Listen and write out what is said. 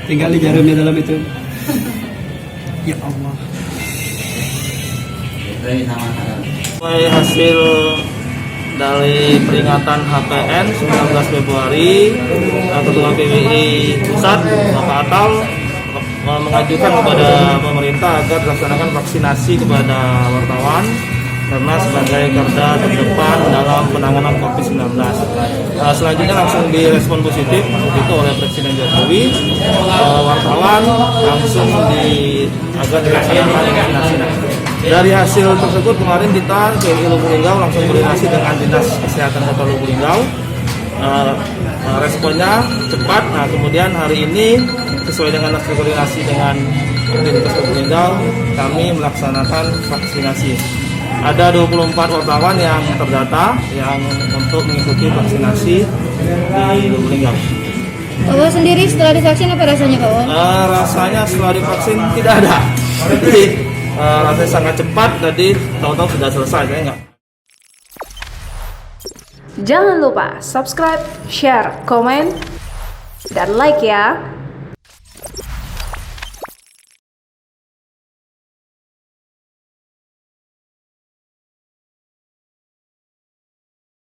Tinggal jarumnya dalam itu. Ya Allah. Sesuai hasil dari peringatan HPN 19 Februari, Ketua PBI Pusat Bapak Atal mengajukan kepada pemerintah agar dilaksanakan vaksinasi kepada wartawan karena sebagai garda terdepan dalam penanganan COVID-19. Selanjutnya langsung direspon positif waktu itu oleh Presiden Jokowi, wartawan langsung agar dilaksanakan vaksinasi. Dari hasil tersebut kemarin kita KRI Lubuk Linggau langsung koordinasi dengan Dinas Kesehatan Kota Lubuk Linggau. Responnya cepat. Nah, kemudian hari ini sesuai dengan hasil koordinasi dengan Dinas Lubuk Linggau, kami melaksanakan vaksinasi. Ada 24 wartawan yang terdata yang untuk mengikuti vaksinasi di Lubuk Linggau. Bapak sendiri setelah divaksin apa rasanya, Pak Wawan? Rasanya setelah divaksin tidak ada. Jadi rasanya sangat cepat, jadi tahu-tahu sudah selesai, saya enggak. Jangan lupa subscribe, share, komen, dan like ya.